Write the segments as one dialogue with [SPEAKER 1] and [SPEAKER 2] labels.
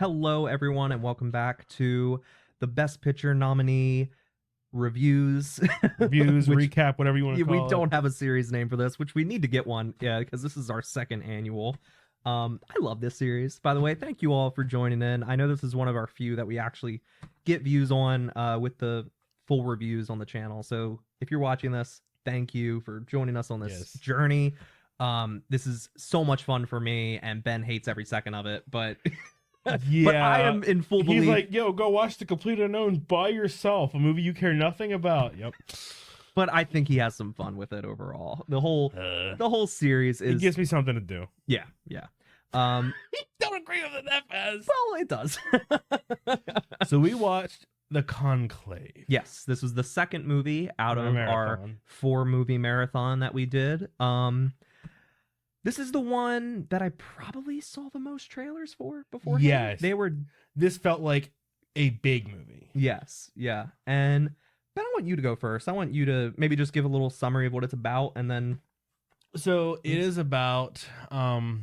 [SPEAKER 1] Hello, everyone, and welcome back to the Best Picture nominee reviews.
[SPEAKER 2] Reviews,
[SPEAKER 1] Which-
[SPEAKER 2] recap, whatever you want to
[SPEAKER 1] we
[SPEAKER 2] call it.
[SPEAKER 1] don't have a series name for this, which we need to get one, because this is our second annual. I love this series, by the way. Thank you all for joining in. I know this is one of our few that we actually get views on with the full reviews on the channel. So if you're watching this, thank you for joining us on this journey. This is so much fun for me, and Ben hates every second of it, but
[SPEAKER 2] Yeah,
[SPEAKER 1] but I am in full belief.
[SPEAKER 2] He's like, yo, go watch The Complete Unknown by yourself, a movie you care nothing about. Yep.
[SPEAKER 1] But I think he has some fun with it overall. The whole series is
[SPEAKER 2] It gives me something to do.
[SPEAKER 1] yeah.
[SPEAKER 2] Don't agree with it that fast.
[SPEAKER 1] Well, it does.
[SPEAKER 2] So we watched The Conclave.
[SPEAKER 1] Yes, this was the second movie out of our
[SPEAKER 2] Marathon.
[SPEAKER 1] 4-movie marathon that we did. This is the one that I probably saw the most trailers for beforehand.
[SPEAKER 2] Yes. This felt like a big movie.
[SPEAKER 1] Yes, yeah. And Ben, I want you to go first. I want you to maybe just give a little summary of what it's about, and then
[SPEAKER 2] So it is about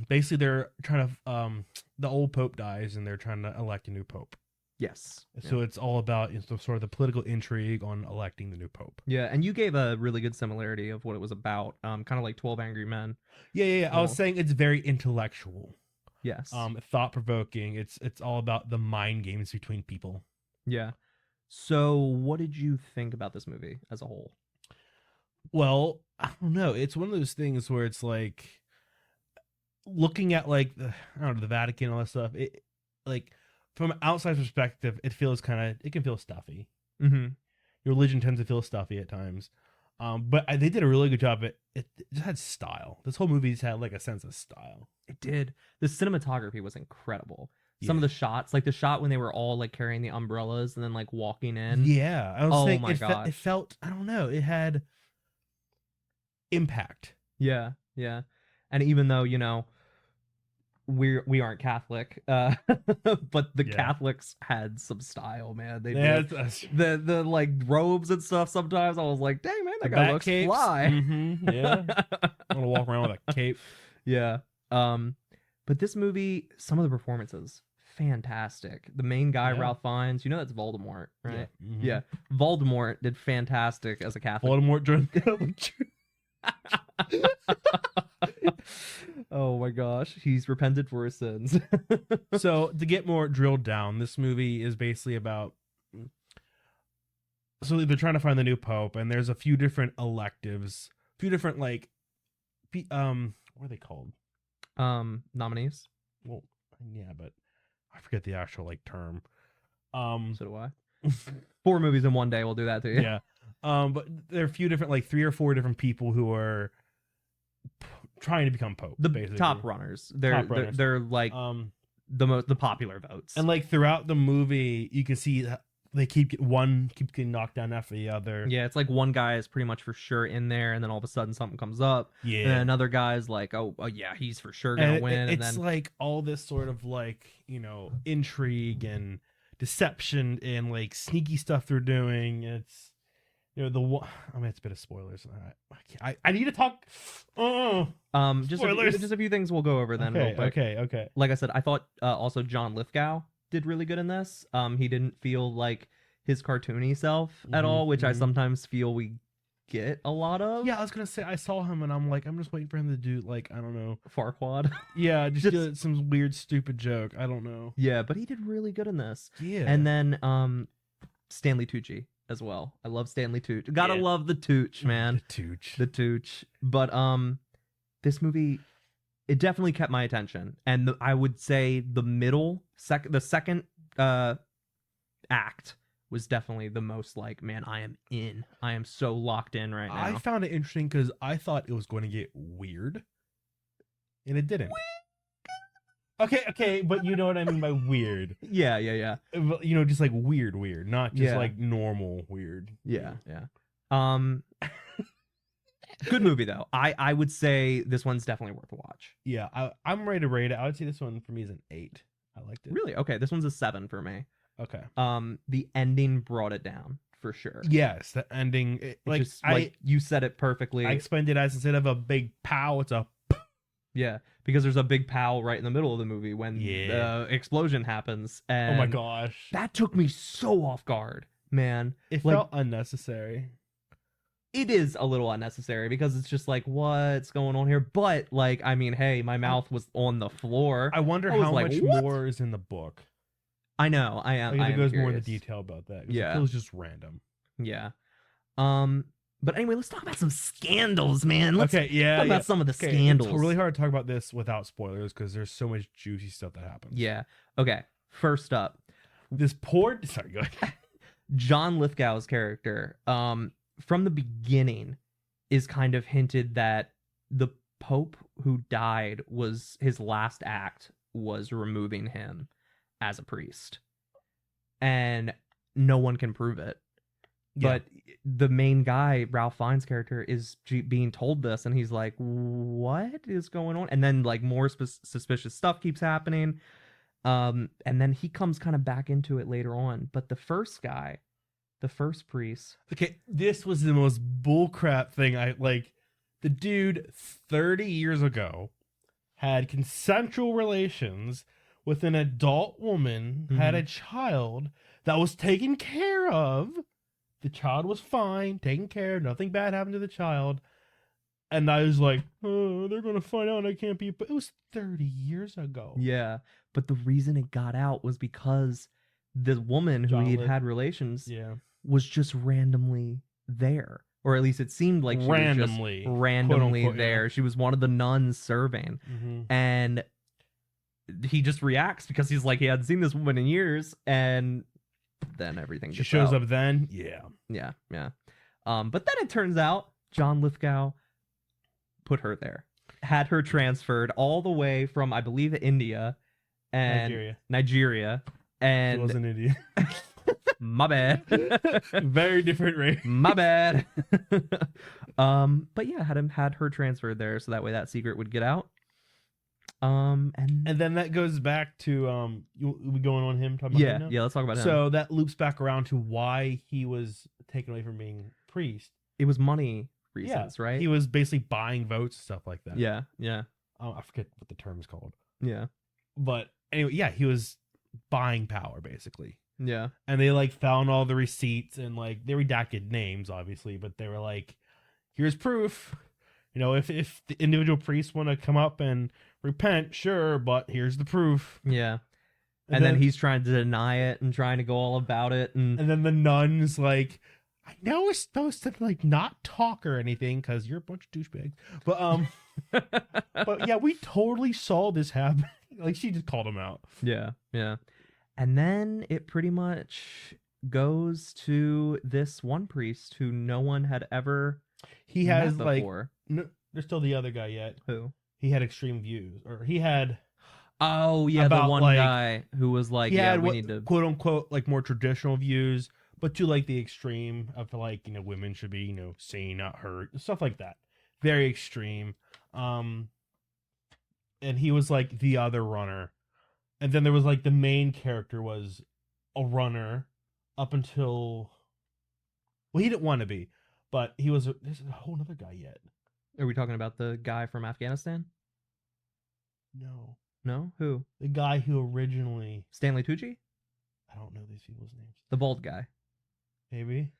[SPEAKER 2] basically they're trying to the old pope dies and they're trying to elect a new pope.
[SPEAKER 1] yes.
[SPEAKER 2] So it's all about sort of the political intrigue on electing the new pope.
[SPEAKER 1] Yeah, and you gave a really good similarity of what it was about, kind of like 12 Angry Men.
[SPEAKER 2] Yeah. I was
[SPEAKER 1] Cool.
[SPEAKER 2] saying it's very intellectual,
[SPEAKER 1] Yes.
[SPEAKER 2] thought provoking. It's all about the mind games between people.
[SPEAKER 1] Yeah. So, what did you think about this movie as a whole?
[SPEAKER 2] Well, I don't know. It's one of those things where it's like looking at like I don't know, the Vatican and all that stuff. It like from an outside perspective, it can feel stuffy.
[SPEAKER 1] Mm-hmm.
[SPEAKER 2] Your religion tends to feel stuffy at times. But they did a really good job. It just had style. This whole movie just had like a sense of style.
[SPEAKER 1] It did. The cinematography was incredible. Some of
[SPEAKER 2] Yeah.
[SPEAKER 1] the shots, like the shot when they were all like carrying the umbrellas and then like walking in.
[SPEAKER 2] Yeah, I was
[SPEAKER 1] Oh
[SPEAKER 2] saying
[SPEAKER 1] my gosh.
[SPEAKER 2] it felt, I don't know, it had impact.
[SPEAKER 1] Yeah. And even though, we aren't Catholic, but the
[SPEAKER 2] Yeah.
[SPEAKER 1] Catholics had some style, man. They
[SPEAKER 2] Yeah,
[SPEAKER 1] did. The like robes and stuff. Sometimes I was like, dang man, that guy looks fly.
[SPEAKER 2] Yeah, I'm gonna walk around with a cape.
[SPEAKER 1] Yeah. But this movie, some of the performances, fantastic. The main guy,
[SPEAKER 2] Yeah.
[SPEAKER 1] Ralph Fiennes, that's Voldemort, right?
[SPEAKER 2] Mhm.
[SPEAKER 1] Yeah. Voldemort did fantastic as a Catholic.
[SPEAKER 2] Voldemort joined.
[SPEAKER 1] Oh my gosh, he's repented for his sins.
[SPEAKER 2] So to get more drilled down, this movie is basically about. So they're trying to find the new pope, and there's a few different electives, a few different what are they called?
[SPEAKER 1] Nominees.
[SPEAKER 2] Well, yeah, but I forget the actual term.
[SPEAKER 1] So do I. 4 movies in one day. We'll do that to you.
[SPEAKER 2] Yeah. But there are a few different 3 or 4 different people who are trying to become pope.
[SPEAKER 1] The
[SPEAKER 2] basically.
[SPEAKER 1] top runners. They're like the popular votes.
[SPEAKER 2] And throughout the movie, you can see that they keep getting knocked down after the other.
[SPEAKER 1] yeah, it's like one guy is pretty much for sure in there, and then all of a sudden something comes up.
[SPEAKER 2] Yeah.
[SPEAKER 1] And then another guy's like, oh yeah, he's for sure gonna
[SPEAKER 2] And
[SPEAKER 1] win.
[SPEAKER 2] it's
[SPEAKER 1] and then
[SPEAKER 2] all this sort of intrigue and deception and sneaky stuff they're doing. It's it's a bit of spoilers. I need to talk.
[SPEAKER 1] just a few things we'll go over then. real quick.
[SPEAKER 2] Okay.
[SPEAKER 1] Like I said, I thought also John Lithgow did really good in this. He didn't feel like his cartoony self at all, which I sometimes feel we get a lot of.
[SPEAKER 2] Yeah, I was gonna say I saw him and I'm like, I'm just waiting for him to do I don't know.
[SPEAKER 1] Farquaad.
[SPEAKER 2] Yeah, just do some weird stupid joke. I don't know.
[SPEAKER 1] Yeah, but he did really good in this.
[SPEAKER 2] Yeah.
[SPEAKER 1] And then Stanley Tucci as well. I love Stanley Tucci. Gotta love the Tooch, man. The Tooch. But this movie, it definitely kept my attention. And I would say the second act was definitely the most man, I am in. I am so locked in right now.
[SPEAKER 2] I found it interesting because I thought it was going to get weird, and it didn't. Okay, but you know what I mean by weird.
[SPEAKER 1] Yeah.
[SPEAKER 2] Just weird, not just normal weird.
[SPEAKER 1] Yeah. Good movie though. I would say this one's definitely worth a watch.
[SPEAKER 2] Yeah, I'm ready to rate it. I would say this one for me is an 8. I liked it.
[SPEAKER 1] Really? Okay, this one's a 7 for me.
[SPEAKER 2] Okay.
[SPEAKER 1] The ending brought it down for sure.
[SPEAKER 2] Yes, the ending.
[SPEAKER 1] You said it perfectly.
[SPEAKER 2] I explained it as instead of a big pow, it's a.
[SPEAKER 1] Yeah, because there's a big pow right in the middle of the movie when the explosion happens. And
[SPEAKER 2] Oh my gosh.
[SPEAKER 1] that took me so off guard, man.
[SPEAKER 2] It
[SPEAKER 1] Like,
[SPEAKER 2] felt unnecessary.
[SPEAKER 1] it is a little unnecessary because it's just like, what's going on here? But like, I mean, hey, my mouth was on the floor.
[SPEAKER 2] I wonder
[SPEAKER 1] was
[SPEAKER 2] how
[SPEAKER 1] like,
[SPEAKER 2] much
[SPEAKER 1] "What?"
[SPEAKER 2] more is in the book.
[SPEAKER 1] I know. I am.
[SPEAKER 2] Like,
[SPEAKER 1] I
[SPEAKER 2] if it
[SPEAKER 1] am
[SPEAKER 2] goes
[SPEAKER 1] curious.
[SPEAKER 2] more into detail about that. 'Cause
[SPEAKER 1] Yeah.
[SPEAKER 2] It feels just random.
[SPEAKER 1] Yeah. But anyway, let's talk about some scandals, man. Let's
[SPEAKER 2] Okay, yeah.
[SPEAKER 1] talk about some of the scandals.
[SPEAKER 2] It's really hard to talk about this without spoilers because there's so much juicy stuff that happens.
[SPEAKER 1] Yeah. Okay. First up,
[SPEAKER 2] This poor. Sorry, go ahead.
[SPEAKER 1] John Lithgow's character, from the beginning, is kind of hinted that the Pope who died was his last act was removing him as a priest, and no one can prove it. But the main guy, Ralph Fiennes' character, is being told this, and he's like, "What is going on?" And then like more suspicious stuff keeps happening. And then he comes kind of back into it later on. But the first guy, the first priest.
[SPEAKER 2] Okay, this was the most bullcrap thing. I like. The dude 30 years ago had consensual relations with an adult woman, had a child that was taken care of. The child was fine, taken care of, nothing bad happened to the child. And I was like, oh, they're going to find out I can't be. But it was 30 years ago.
[SPEAKER 1] Yeah. But the reason it got out was because the woman who he'd had relations was just randomly there. Or at least it seemed like she was just randomly
[SPEAKER 2] unquote,
[SPEAKER 1] there.
[SPEAKER 2] Yeah.
[SPEAKER 1] She was one of the nuns serving. And he just reacts because he's like, he hadn't seen this woman in years. And then everything
[SPEAKER 2] she shows up then. Yeah.
[SPEAKER 1] But then it turns out John Lithgow put her there, had her transferred all the way from, I believe, India and Nigeria. And
[SPEAKER 2] it wasn't India.
[SPEAKER 1] My bad.
[SPEAKER 2] Very different race.
[SPEAKER 1] My bad. But yeah, had her transferred there so that way that secret would get out. And
[SPEAKER 2] then that goes back to we going on him talking about him now?
[SPEAKER 1] Yeah, let's talk about him.
[SPEAKER 2] So that loops back around to why he was taken away from being priest.
[SPEAKER 1] It was money reasons, right?
[SPEAKER 2] He was basically buying votes, stuff like that.
[SPEAKER 1] Yeah.
[SPEAKER 2] I forget what the term is called.
[SPEAKER 1] Yeah.
[SPEAKER 2] But anyway, yeah, he was buying power basically.
[SPEAKER 1] Yeah.
[SPEAKER 2] And they like found all the receipts and like they redacted names obviously, but they were like, here's proof. You know, if the individual priests want to come up and repent, sure, but here's the proof.
[SPEAKER 1] Yeah. And then he's trying to deny it and trying to go all about it. And
[SPEAKER 2] then the nun's like, I know we're supposed to like not talk or anything because you're a bunch of douchebags. But but yeah, we totally saw this happen. Like she just called him out.
[SPEAKER 1] Yeah. And then it pretty much goes to this one priest who no one had ever
[SPEAKER 2] he has
[SPEAKER 1] met
[SPEAKER 2] like
[SPEAKER 1] before.
[SPEAKER 2] No, there's still the other guy yet.
[SPEAKER 1] Who?
[SPEAKER 2] He had extreme views, or he had.
[SPEAKER 1] Oh yeah, the one
[SPEAKER 2] like,
[SPEAKER 1] guy who was like, yeah, we need to
[SPEAKER 2] quote unquote like more traditional views, but to like the extreme of like, you know, women should be, you know, seen, not heard, stuff like that. Very extreme. And he was like the other runner, and then there was like the main character was a runner up until, well, he didn't want to be, but he was. There's a whole other guy yet.
[SPEAKER 1] Are we talking about the guy from Afghanistan? No? Who?
[SPEAKER 2] The guy who originally...
[SPEAKER 1] Stanley Tucci?
[SPEAKER 2] I don't know these people's names.
[SPEAKER 1] The bald guy.
[SPEAKER 2] Maybe.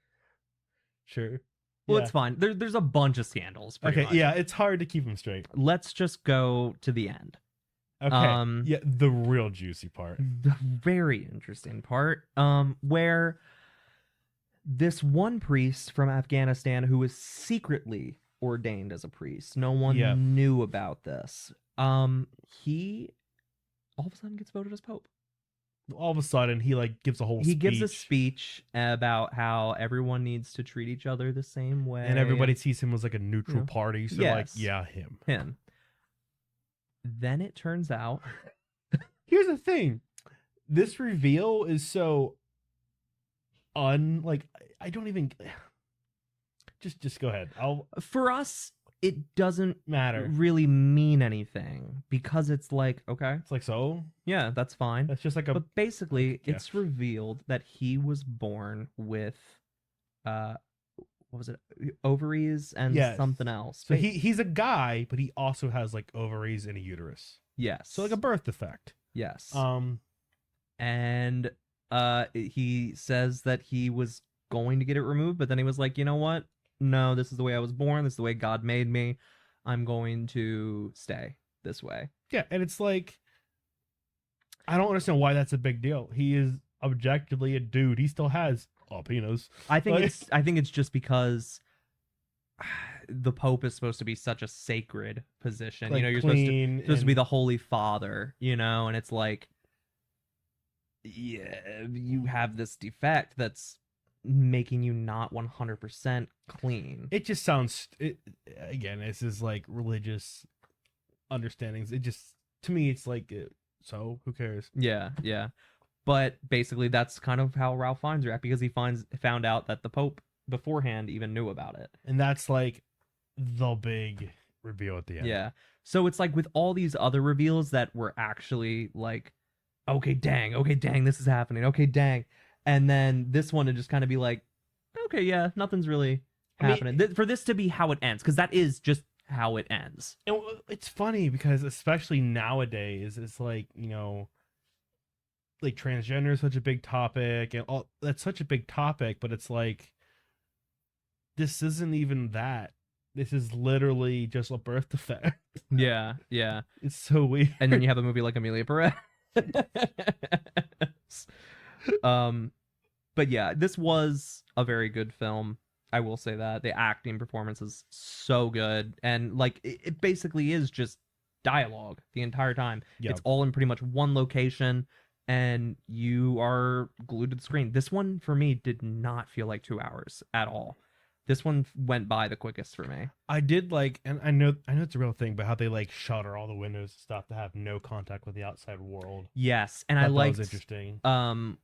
[SPEAKER 2] Sure.
[SPEAKER 1] Well, it's fine. There's a bunch of scandals.
[SPEAKER 2] Okay,
[SPEAKER 1] much.
[SPEAKER 2] yeah, it's hard to keep them straight.
[SPEAKER 1] Let's just go to the end.
[SPEAKER 2] Okay. Yeah, the real juicy part.
[SPEAKER 1] The very interesting part, where this one priest from Afghanistan who was secretly ordained as a priest, no one knew about this. He all of a sudden gets voted as Pope.
[SPEAKER 2] All of a sudden, he like gives a whole.
[SPEAKER 1] He gives a speech about how everyone needs to treat each other the same way,
[SPEAKER 2] and everybody sees him as like a neutral party. So like, yeah, him.
[SPEAKER 1] Then it turns out,
[SPEAKER 2] here's the thing: this reveal is so like I don't even. Just go ahead.
[SPEAKER 1] For us, it doesn't
[SPEAKER 2] matter.
[SPEAKER 1] Really mean anything because it's like, okay,
[SPEAKER 2] it's like, so
[SPEAKER 1] yeah, that's fine.
[SPEAKER 2] That's just like a.
[SPEAKER 1] But basically, it's revealed that he was born with what was it? Ovaries and
[SPEAKER 2] Yes.
[SPEAKER 1] something else.
[SPEAKER 2] So he's a guy, but he also has like ovaries and a uterus.
[SPEAKER 1] Yes.
[SPEAKER 2] So like a birth defect.
[SPEAKER 1] Yes.
[SPEAKER 2] Um,
[SPEAKER 1] And he says that he was going to get it removed, but then he was like, you know what? No, this is the way I was born. This is the way God made me. I'm going to stay this way.
[SPEAKER 2] yeah, and it's like, I don't understand why that's a big deal. He is objectively a dude. He still has a penis.
[SPEAKER 1] I think
[SPEAKER 2] Like-
[SPEAKER 1] I think it's just because the Pope is supposed to be such a sacred position.
[SPEAKER 2] Like
[SPEAKER 1] you know, you're supposed
[SPEAKER 2] clean
[SPEAKER 1] to be
[SPEAKER 2] and-
[SPEAKER 1] the Holy Father, you know, and it's like, yeah, you have this defect that's making you not 100% clean.
[SPEAKER 2] It just sounds. Again, this is like religious understandings. It just, to me, it's like, so who cares?
[SPEAKER 1] Yeah, yeah. But basically, that's kind of how Ralph Fiennes react, because he found out that the Pope beforehand even knew about it.
[SPEAKER 2] And that's like the big reveal at the end.
[SPEAKER 1] Yeah. So it's like with all these other reveals that were actually like, okay, dang, this is happening. Okay, dang. And then this one to just kind of be like, okay, yeah, nothing's really happening. For this to be how it ends, because that is just how it ends.
[SPEAKER 2] And it's funny because especially nowadays, it's like, you know, like transgender is such a big topic and all that's such a big topic, but it's like, this isn't even that. This is literally just a birth defect.
[SPEAKER 1] Yeah, yeah.
[SPEAKER 2] It's so weird.
[SPEAKER 1] And then you have a movie like Amelia Perez. But yeah, this was a very good film. I will say that the acting performance is so good, and like it basically is just dialogue the entire time.
[SPEAKER 2] Yep.
[SPEAKER 1] It's all in pretty much one location, and you are glued to the screen. This one for me did not feel like 2 hours at all. This one went by the quickest for me.
[SPEAKER 2] I did like, and I know it's a real thing, but how they like shutter all the windows and stuff to have no contact with the outside world.
[SPEAKER 1] Yes, and I
[SPEAKER 2] Thought that
[SPEAKER 1] liked
[SPEAKER 2] was interesting.
[SPEAKER 1] and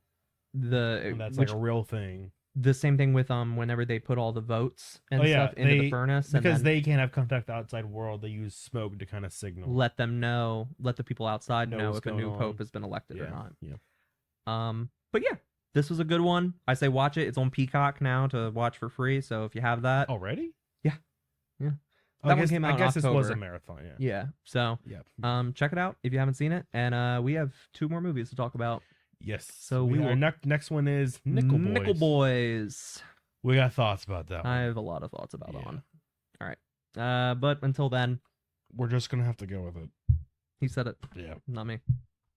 [SPEAKER 2] That's like a real thing.
[SPEAKER 1] the same thing with whenever they put all the votes and stuff into the furnace, and
[SPEAKER 2] because
[SPEAKER 1] then
[SPEAKER 2] they can't have contact with the outside world. They use smoke to kind of signal.
[SPEAKER 1] let the people outside
[SPEAKER 2] Know
[SPEAKER 1] know
[SPEAKER 2] what's
[SPEAKER 1] if a new
[SPEAKER 2] going
[SPEAKER 1] pope
[SPEAKER 2] on.
[SPEAKER 1] has been elected or not.
[SPEAKER 2] Yeah.
[SPEAKER 1] But yeah, this was a good one. I say watch it. It's on Peacock now to watch for free. So if you have that,
[SPEAKER 2] Already?
[SPEAKER 1] Yeah.
[SPEAKER 2] Oh,
[SPEAKER 1] That one came out
[SPEAKER 2] I
[SPEAKER 1] in
[SPEAKER 2] guess this was a
[SPEAKER 1] October.
[SPEAKER 2] marathon. Yeah.
[SPEAKER 1] yeah. So
[SPEAKER 2] Yeah.
[SPEAKER 1] check it out if you haven't seen it. And we have 2 more movies to talk about.
[SPEAKER 2] Yes.
[SPEAKER 1] So we
[SPEAKER 2] our
[SPEAKER 1] will-
[SPEAKER 2] next one is Nickel Boys.
[SPEAKER 1] Nickel Boys.
[SPEAKER 2] We got thoughts about that one.
[SPEAKER 1] I have a lot of thoughts about that
[SPEAKER 2] Yeah.
[SPEAKER 1] one. All right. But until then,
[SPEAKER 2] We're just gonna have to go with it.
[SPEAKER 1] he said it,
[SPEAKER 2] Yeah.
[SPEAKER 1] not me.